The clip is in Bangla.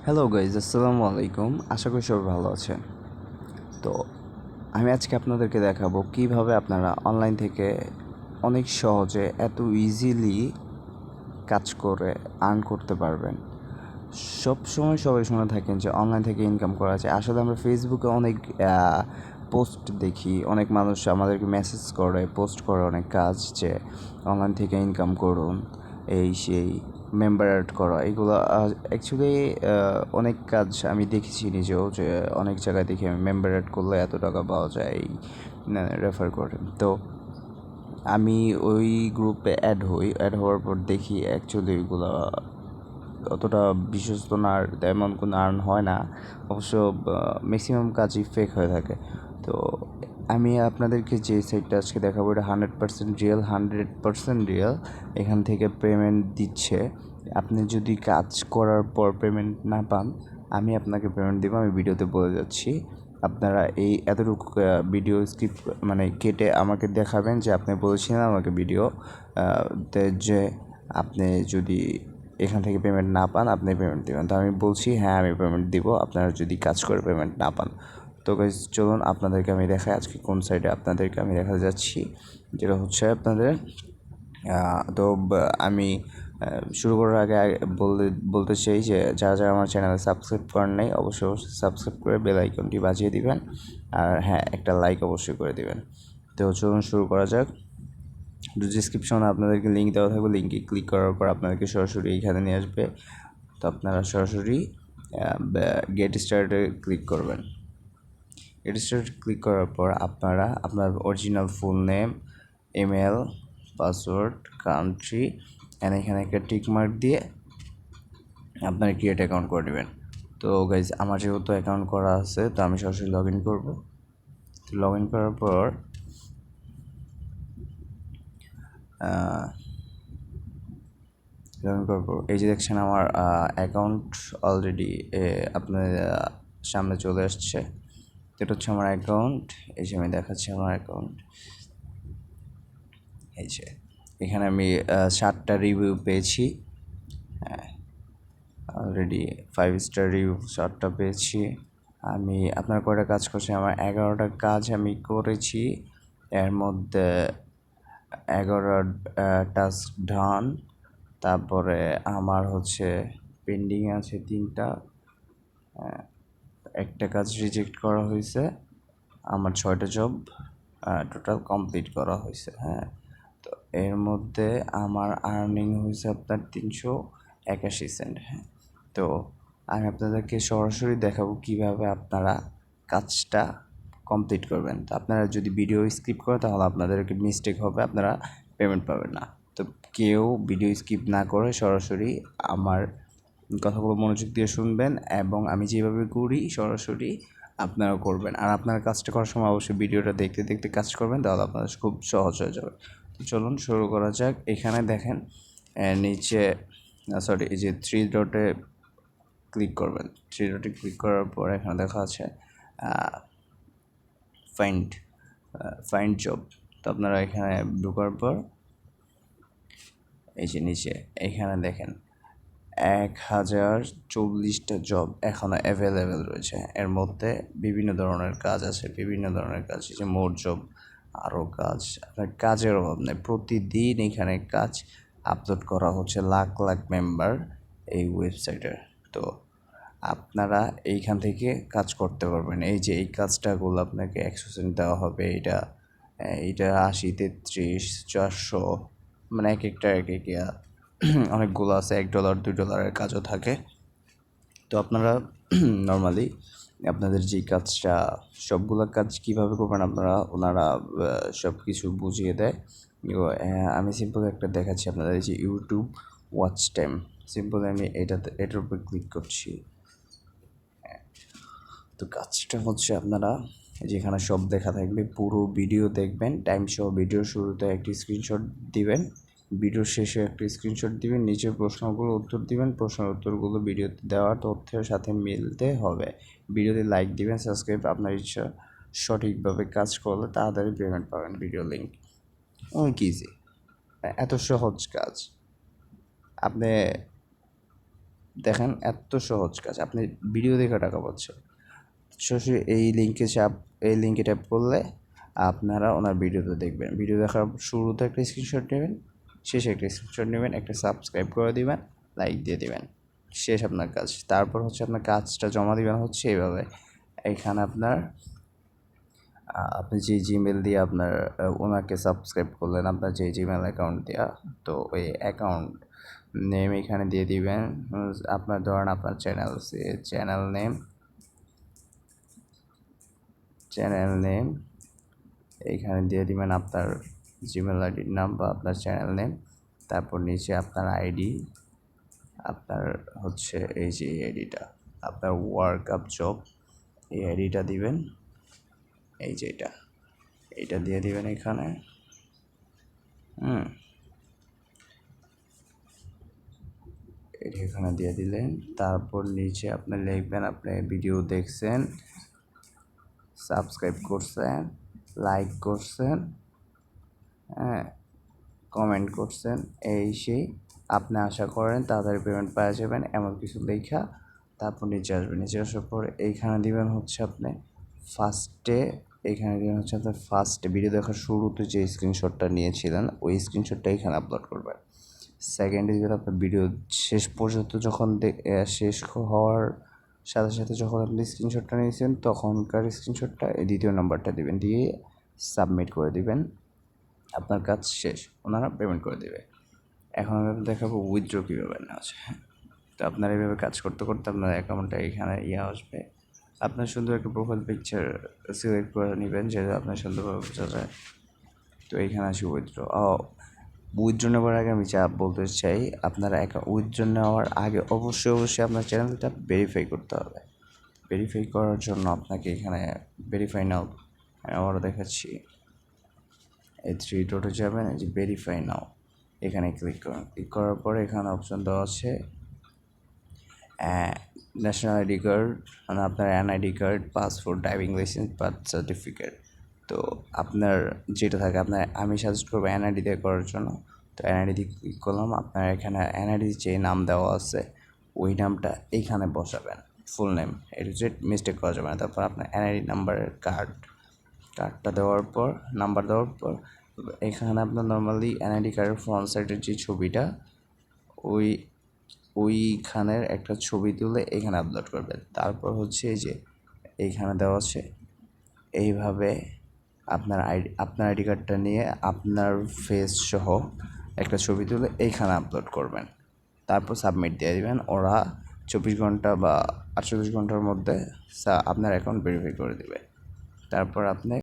হ্যালো গাইজ, আসসালামু আলাইকুম। আশা করি সবাই ভালো আছেন। তো আমি আজকে আপনাদেরকে দেখাবো কিভাবে আপনারা অনলাইন থেকে অনেক সহজে এত ইজিলি কাজ করে আর্ন করতে পারবেন। সবসময় সবাই শুনে থাকেন যে অনলাইন থেকে ইনকাম করা যায়। আসলে আমরা ফেসবুকে অনেক পোস্ট দেখি, অনেক মানুষ আমাদেরকে মেসেজ করে, পোস্ট করে অনেক কাজ যে অনলাইন থেকে ইনকাম করুন, এই সেই মেম্বার অ্যাড করা, এগুলো অ্যাকচুয়ালি অনেক কাজ আমি দেখেছি নিজেও, যে অনেক জায়গায় দেখি আমি মেম্বার অ্যাড করলে এত টাকা পাওয়া যায় এই রেফার করে। তো আমি ওই গ্রুপে অ্যাড হওয়ার পর দেখি অ্যাকচুয়ালি ওইগুলো অতটা বিশ্বস্ত না, আর তেমন কোনো আর্ন হয় না। অবশ্য ম্যাক্সিমাম কাজই ফেক হয়ে থাকে। তো আমি আপনাদেরকে যে সাইটটা আজকে দেখাবো, এটা 100% রিয়েল। এখান থেকে পেমেন্ট দিচ্ছে। আপনি যদি কাজ করার পর পেমেন্ট না পান, আমি আপনাকে পেমেন্ট দেবো। আমি ভিডিওতে বলে যাচ্ছি। আপনারা এই এতটুকু ভিডিও স্কিপ মানে কেটে আমাকে দেখাবেন যে আপনি বলেছিলেন আমাকে ভিডিও যে আপনি যদি এখান থেকে পেমেন্ট না পান, আপনি পেমেন্ট দেবেন। তো আমি বলছি হ্যাঁ, আমি পেমেন্ট দিব আপনারা যদি কাজ করে পেমেন্ট না পান। তো গাইজ চলুন আপনাদেরকে আমি দেখাই আজকে কোন সাইডে আপনাদেরকে আমি দেখাতে যাচ্ছি, যেটা হচ্ছে আপনাদের আমি শুরু করার আগে বলতে চাই যে যারা আমার চ্যানেলে সাবস্ক্রাইব করেন নাই, অবশ্যই সাবস্ক্রাইব করে বেল আইকনটি বাজিয়ে দিবেন। আর হ্যাঁ, একটা লাইক অবশ্যই করে দিবেন। তো চলুন শুরু করা যাক। ডিসক্রিপশনে আপনাদেরকে লিঙ্ক দেওয়া থাকবে। লিঙ্কে ক্লিক করার পর আপনাদেরকে সরাসরি এইখানে নিয়ে আসবে। তো আপনারা সরাসরি গেট স্টার্টে ক্লিক করবেন। গেট স্টার্ট ক্লিক করার পর আপনারা আপনার original full name, email, password, country and এখানে একটা টিক মার্ক দিয়ে আপনারা ক্রিয়েট অ্যাকাউন্ট করে নেবেন। তো গাইজ আমার যেহেতু অ্যাকাউন্ট করা আছে, তো আমি সরাসরি লগ ইন করবো। তো লগ ইন করার পর এই যে দেখছেন আমার অ্যাকাউন্ট অলরেডি আপনার সামনে চলে আসছে। এটা হচ্ছে আমার অ্যাকাউন্ট। এই যে আমি দেখাচ্ছি আমার অ্যাকাউন্ট। এই যে এখানে আমি 7টা রিভিউ পেয়েছি। হ্যাঁ, অলরেডি 5 স্টার রিভিউ 7টা পেয়েছি। আমি আপনার কয়টা কাজ করছি? আমার 11টা কাজ আমি করেছি। এর মধ্যে 11 টাস্ক ডান। তারপরে আমার হচ্ছে পেন্ডিং আছে 3টা। একটা কাজ রিজেক্ট করা হয়েছে। আমার 6টা জব টোটাল কমপ্লিট করা হয়েছে। হ্যাঁ, তো এর মধ্যে আমার আর্নিং হয়েছে আপনার 381 সেন্ট। হ্যাঁ, তো আমি আপনাদেরকে সরাসরি দেখাবো কিভাবে আপনারা কাজটা কমপ্লিট করবেন। তো আপনারা যদি ভিডিও স্কিপ করেন তাহলে আপনাদেরকে মিস্টেক হবে, আপনারা পেমেন্ট পাবেন না। তো কেউ ভিডিও স্কিপ না করে সরাসরি আমার কথাগুলো মনোযোগ দিয়ে শুনবেন, এবং আমি যেভাবে করি সরাসরি আপনারাও করবেন। আর আপনার কাজটা করার সময় অবশ্যই ভিডিওটা দেখতে দেখতে কাজ করবেন, তাহলে আপনাদের খুব সহজ হয়ে যাবে। তো চলুন শুরু করা যাক। এখানে দেখেন নিচে এই যে 3 ডটে ক্লিক করবেন। 3 ডটে ক্লিক করার পর এখানে দেখা আছে ফাইন্ড ফাইন্ড জব। তো আপনারা এখানে ঢোকার পর এই যে নিচে এখানে দেখেন 1040টা জব এখনও অ্যাভেলেবেল রয়েছে। এর মধ্যে বিভিন্ন ধরনের কাজ আছে, বিভিন্ন ধরনের কাজ, যে মোট জব, আরও কাজ। আপনার কাজের অভাব নেই, প্রতিদিন এখানে কাজ আপলোড করা হচ্ছে লাখ লাখ মেম্বার এই ওয়েবসাইটের। তো আপনারা এইখান থেকে কাজ করতে পারবেন। এই যে এই কাজটাগুলো আপনাকে 100 সেন্ট দেওয়া হবে। এইটা 80, 33, 400, মানে এক একটা অনেকগুলো আছে। $1, $2 কাজও থাকে। তো আপনারা নর্মালি আপনাদের যেই কাজটা, সবগুলো কাজ কীভাবে করবেন ওনারা সব কিছু বুঝিয়ে দেয়। আমি সিম্পল একটা দেখাচ্ছি আপনাদের। এই যে ইউটিউব ওয়াচ টাইম, সিম্পল আমি এটার উপর ক্লিক করছি। তো কাজটা হচ্ছে আপনারা যেখানে সব দেখা থাকবে, পুরো ভিডিও দেখবেন, টাইম সহ। ভিডিওর শুরুতে একটি স্ক্রিনশট দিবেন, ভিডিওর শেষে একটি স্ক্রিনশট দিবেন, নিচে প্রশ্নগুলো উত্তর দিবেন। প্রশ্নের উত্তরগুলো ভিডিওতে দেওয়া তথ্যের সাথে মিলতে হবে। ভিডিওতে লাইক দিবেন, সাবস্ক্রাইব। আপনার ইচ্ছা, সঠিকভাবে কাজ করলে তাড়াতাড়ি পেমেন্ট পাবেন। ভিডিও লিঙ্ক অনেক ইজি, এত সহজ কাজ। আপনি দেখেন এত সহজ কাজ, আপনি ভিডিও দেখে টাকা পাচ্ছেন। সরাসরি এই লিঙ্কে ট্যাপ করলে আপনারা ওনার ভিডিওতে দেখবেন। ভিডিও দেখার শুরুতে একটা স্ক্রিনশট নেবেন, শেষে একটা স্ক্রিনশট নেবেন, একটা সাবস্ক্রাইব করে দিবেন, লাইক দিয়ে দিবেন, শেষ আপনার কাজ। তারপর হচ্ছে আপনার কাজটা জমা দিবেন হচ্ছে এইভাবে। এখানে আপনি যে জিমেল দিয়ে আপনার ওনাকে সাবস্ক্রাইব করলেন, আপনার যে জিমেল অ্যাকাউন্ট দেওয়া, তো ওই অ্যাকাউন্ট নেম এখানে দিয়ে দিবেন। আপনার ধরেন আপনার চ্যানেল নেম এইখানে দিয়ে দিবেন, আপনার জিমেল আইডির নাম বা আপনার চ্যানেল নেম। তারপর নিচে আপনার আইডি, আপনার হচ্ছে এই যে আইডিটা, আপনার ওয়ার্ক আপ জব, এই আইডিটা দিবেন, এই যে এইটা দিয়ে দিবেন এখানে। এটা এখানে দিয়ে দিলেন। তারপর নিচে আপনি লিখবেন আপনি ভিডিও দেখছেন, সাবস্ক্রাইব করছেন, লাইক করছেন, হ্যাঁ, কমেন্ট করছেন, এই সেই আপনি আশা করেন তাড়াতাড়ি পেমেন্ট পাওয়া যাবেন এমন কিছু লেখা। তারপর নিচে আসবেন, নিচে আসার পর এইখানে দিবেন হচ্ছে আপনি ফার্স্টে ভিডিও দেখার শুরুতে যে স্ক্রিনশটটা নিয়েছিলেন ওই স্ক্রিনশটটা এখানে আপলোড করবেন। সেকেন্ডে দিবেন আপনার ভিডিও শেষ পর্যন্ত, যখন শেষ হওয়ার সাথে সাথে যখন আপনি স্ক্রিনশটটা নিয়েছেন তখনকার স্ক্রিনশটটা দ্বিতীয় নাম্বারটা দিবেন, দিয়ে সাবমিট করে দিবেন। আপনার কাজ শেষ, ওনারা পেমেন্ট করে দেবে। এখন আমি দেখাবো উইথড্র কীভাবে নেওয়া আছে। তো আপনার এইভাবে কাজ করতে করতে আপনার অ্যাকাউন্টটা এখানে আসবে। আপনার সুন্দর একটা প্রোফাইল পিকচার সিলেক্ট করে নেবেন যেটা আপনার সুন্দরভাবে বোঝা যায়। তো এইখানে আসি উইথড্র নেওয়ার আগে আমি যা বলতে চাই, আপনারা উইথড্র নেওয়ার আগে অবশ্যই আপনার চ্যানেলটা ভেরিফাই করতে হবে। ভেরিফাই করার জন্য আপনাকে এখানে ভেরিফাই নাও আবারও দেখাচ্ছি, এই 3 ডটে যাবেন, এই যে ভেরিফাই নাও এখানে ক্লিক করুন। ক্লিক করার পরে এখানে অপশন দেওয়া আছে ন্যাশনাল আইডি কার্ড, মানে আপনার NID card, passport, driving licence, birth certificate. তো আপনার যেটা থাকে আমি সাজেস্ট করবো এনআইডি দিয়ে করার জন্য। তো এনআইডি দিয়ে ক্লিক করলাম। আপনার এখানে এনআইডি যে নাম দেওয়া আছে ওই নামটা এইখানে বসাবেন, ফুল নেম, এটা হচ্ছে মিস্টেক করা যাবে না। তারপর আপনার এনআইডি নাম্বারের কার্ডটা দেওয়ার পর, নাম্বার দেওয়ার পর এখানে আপনার নর্মালি এনআইডি কার্ডের ফ্রন্ট সাইডের যে ছবিটা ওইখানের একটা ছবি তুলে এখানে আপলোড করবেন। তারপর হচ্ছে এই যে এইখানে দেওয়া আছে এইভাবে আপনার আইডি কার্ডটা নিয়ে আপনার ফেস সহ একটা ছবি তুলে এইখানে আপলোড করবেন। তারপর সাবমিট দিয়ে দিবেন। ওরা 24 ঘন্টা বা 48 ঘন্টার মধ্যে আপনার অ্যাকাউন্ট ভেরিফাই করে দেবে। তারপর আপনি